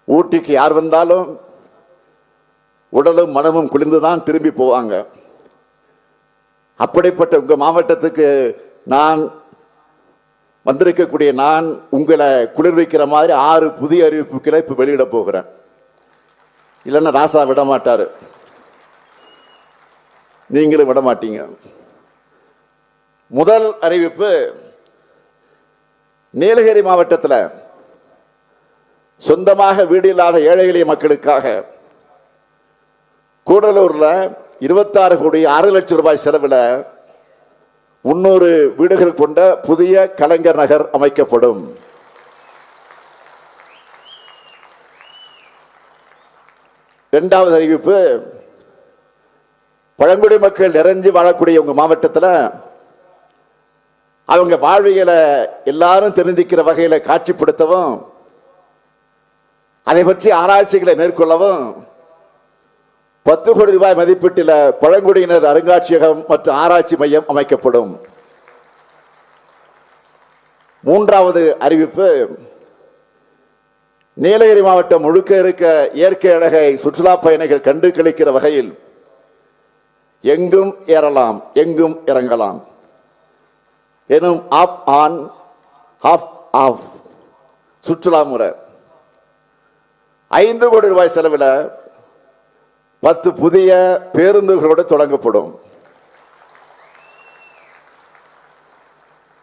ஊட்டிக்கு யார் வந்தாலும் உடலும் மனமும் குளிர்ந்துதான் திரும்பி போவாங்க. அப்படிப்பட்ட உங்க மாவட்டத்துக்கு நான் வந்திருக்கக்கூடிய நான் உங்களை குளிர்விக்கிற மாதிரி 6 புதிய அறிவிப்புகளை இப்ப வெளியிட போகிறேன். இல்லைன்னா ராசா விட மாட்டாரு, நீங்களும் விட மாட்டீங்க. முதல் அறிவிப்பு, நீலகிரி மாவட்டத்தில் சொந்தமாக வீடு இல்லாத ஏழை எளிய மக்களுக்காக கூடலூர்ல 26 கோடி 6 லட்சம் ரூபாய் செலவில் 300 வீடுகள் கொண்ட புதிய கலைஞர் நகர் அமைக்கப்படும். இரண்டாவது அறிவிப்பு, பழங்குடி மக்கள் நிறைஞ்சு வாழக்கூடிய உங்க மாவட்டத்தில் அவங்க வாழ்வியலை எல்லாரும் தெரிஞ்சுக்கிற வகையில காட்சிப்படுத்தவும் அதை பற்றி ஆராய்ச்சிகளை மேற்கொள்ளவும் 10 கோடி ரூபாய் மதிப்பீட்டில் பழங்குடியினர் அருங்காட்சியகம் மற்றும் ஆராய்ச்சி மையம் அமைக்கப்படும். மூன்றாவது அறிவிப்பு, நீலகிரி மாவட்டம் முழுக்க இருக்க இயற்கை அழகை சுற்றுலா பயணிகள் கண்டு கழிக்கிற வகையில் எங்கும் ஏறலாம் எங்கும் இறங்கலாம் எனும் ஆப் ஆன் ஆஃப் ஆஃப் சுற்றுலா முறை 5 கோடி ரூபாய் செலவில் 10 புதிய பேருந்துகளோடு தொடங்கப்படும்.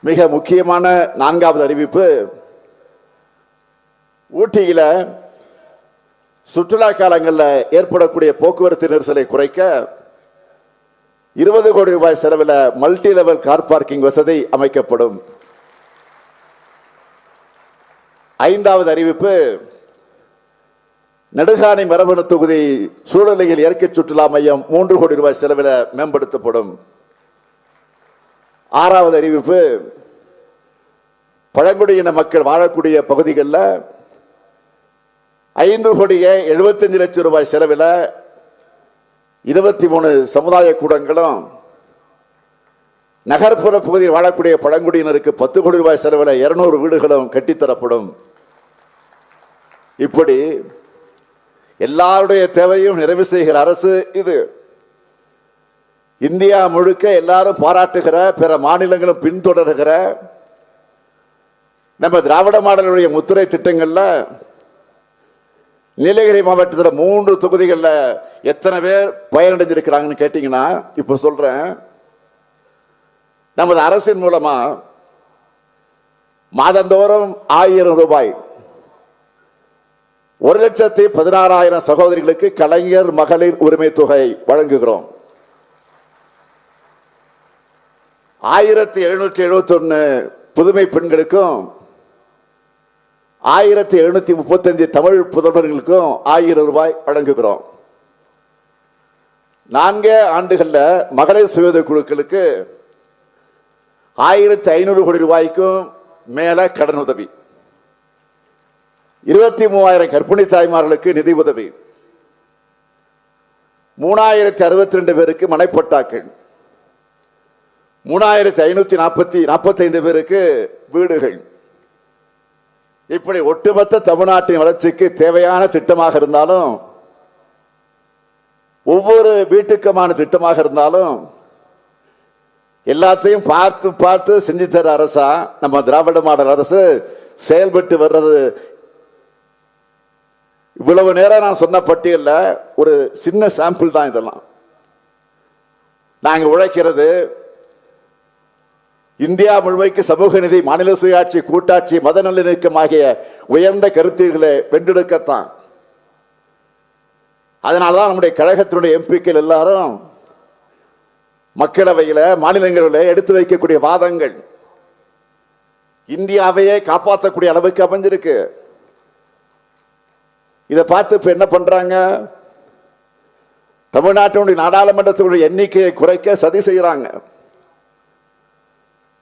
மிக முக்கியமான 4வது அறிவிப்பு, ஊட்டியில சுற்றுலா காலங்களில் ஏற்படக்கூடிய போக்குவரத்து நெரிசலை குறைக்க 20 கோடி ரூபாய் செலவில் மல்டி லெவல் கார் பார்க்கிங் வசதி அமைக்கப்படும். 5வது அறிவிப்பு, நெடுகாணி மரபணு தொகுதி சூழலியல் இயற்கை சுற்றுலா மையம் 3 கோடி ரூபாய் செலவில் மேம்படுத்தப்படும். 6வது அறிவிப்பு, பழங்குடியின மக்கள் வாழக்கூடிய பகுதிகளில் 5 கோடியே 75 லட்சம் ரூபாய் செலவில் 23 சமுதாய கூடங்களும், நகர்ப்புற பகுதியில் வாழக்கூடிய பழங்குடியினருக்கு 10 கோடி ரூபாய் செலவில் 200 வீடுகளும் கட்டித்தரப்படும். இப்படி எல்லாருடைய தேவையும் நிறைவு செய்கிற அரசு இது. இந்தியா முழுக்க எல்லாரும் பாராட்டுகிற, பிற மாநிலங்களும் பின்தொடர்கிற நம்ம திராவிட மாடலுடைய முத்துரை திட்டங்கள்ல நீலகிரி மாவட்டத்தில் 3 தொகுதிகளில் எத்தனை பேர் பயனடைஞ்சிருக்கிறாங்கன்னு கேட்டீங்கன்னா, இப்ப சொல்றேன், நமது அரசின் மூலமா மாதந்தோறும் 1000 ரூபாய் 1,16,000 சகோதரிகளுக்கு கலைஞர் மகளிர் உரிமை தொகை வழங்குகிறோம். 1771 புதுமை பெண்களுக்கும் 1735 தமிழ் புதல்வர்களுக்கும் 1000 ரூபாய் வழங்குகிறோம். 4 ஆண்டுகள்ல மகளிர் சுய குழுக்களுக்கு 1500 கோடி ரூபாய்க்கும் மேல கடனுதவி, 23,000 கர்ப்பிணி தாய்மார்களுக்கு நிதி உதவி, 3062 பேருக்கு மனைப்பட்டாக்கள், 3545 பேருக்கு வீடுகள். இப்படி ஒட்டுமொத்த தமிழ்நாட்டின் வளர்ச்சிக்கு தேவையான திட்டமாக இருந்தாலும், ஒவ்வொரு வீட்டுக்குமான திட்டமாக இருந்தாலும், எல்லாத்தையும் பார்த்து பார்த்து செஞ்சு தர அரசா நம்ம திராவிட மாடல் அரசு செயல்பட்டு வர்றது. இவ்வளவு நேரம் நான் சொன்ன பட்டியல்ல ஒரு சின்ன சாம்பிள் தான் இதெல்லாம். நாங்க உழைக்கிறது இந்தியா முழுமைக்கு சமூக நீதி, மாநில சுயாட்சி, கூட்டாட்சி, மத நல்லிணக்கம் ஆகிய உயர்ந்த கருத்துக்களை வென்றெடுக்கத்தான். அதனாலதான் நம்முடைய கழகத்தினுடைய எம்பிக்கள் எல்லாரும் மக்களவையில, மாநிலங்களில் எடுத்து வைக்கக்கூடிய வாதங்கள் இந்தியாவையே காப்பாற்றக்கூடிய அளவுக்கு அமைஞ்சிருக்கு. இதை பார்த்து இப்ப என்ன பண்றாங்க? தமிழ்நாட்டினுடைய நாடாளுமன்றத்தினுடைய எண்ணிக்கையை குறைக்க சதி செய்யறாங்க.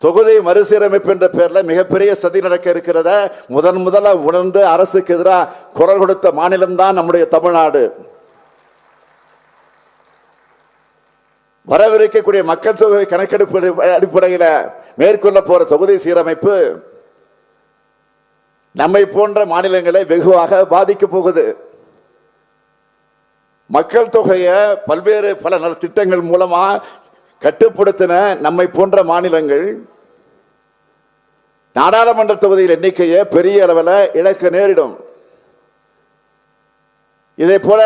தொகுதி மறுசீரமைப்பு என்ற பெயர்ல மிகப்பெரிய சதி நடக்க இருக்கிறத முதல்ல உணர்ந்து அரசுக்கு எதிராக குரல் கொடுத்த மாநிலம் தான் நம்முடைய தமிழ்நாடு. வரவிருக்கக்கூடிய மக்கள் தொகை கணக்கெடுப்பு அடிப்படையில் மேற்கொள்ள போற தொகுதி சீரமைப்பு நம்மை போன்ற மாநிலங்களை வெகுவாக பாதிக்க போகுது. மக்கள் தொகையை பல்வேறு பல திட்டங்கள் மூலமா கட்டுப்படுத்தின நம்மை போன்ற மாநிலங்கள் நாடாளுமன்ற தொகுதியில் எண்ணிக்கையை பெரிய அளவில் இழக்க நேரிடும். இதே போல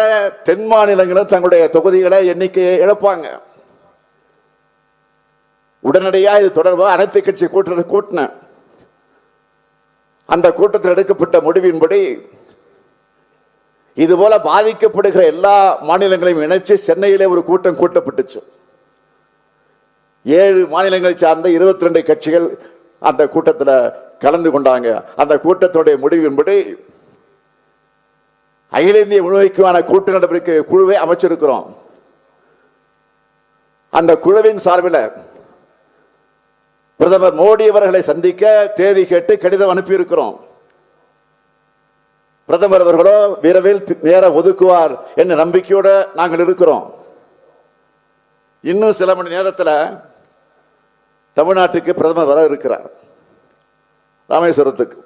தென் மாநிலங்களும் தங்களுடைய தொகுதிகளை எண்ணிக்கையை இழப்பாங்க. உடனடியாக இது தொடர்பாக அனைத்து கட்சி கூட்டத்தை கூட்டின அந்த கூட்டத்தில் எடுக்கப்பட்ட முடிவின்படி இதுபோல பாதிக்கப்படுகிற எல்லா மாநிலங்களையும் இணைச்சு சென்னையிலே ஒரு கூட்டம் கூட்டப்பட்டுச்சு. 7 மாநிலங்களை சார்ந்த 22 கட்சிகள் அந்த கூட்டத்தில் கலந்து கொண்டாங்க. அந்த கூட்டத்துடைய முடிவின்படி அகில இந்திய முழுமைக்கான கூட்டு நடவடிக்கை குழுவை அமைச்சிருக்கிறோம். அந்த குழுவின் சார்பில் பிரதமர் மோடி அவர்களை சந்திக்க தேதி கேட்டு கடிதம் அனுப்பியிருக்கிறோம். பிரதமர் அவர்களோ விரைவில் நேரம் ஒதுக்குவார் என்ற நம்பிக்கையோடு நாங்கள் இருக்கிறோம். இன்னும் சில மணி நேரத்தில் தமிழ்நாட்டுக்கு பிரதமர் வர இருக்கிறார் ராமேஸ்வரத்துக்கு.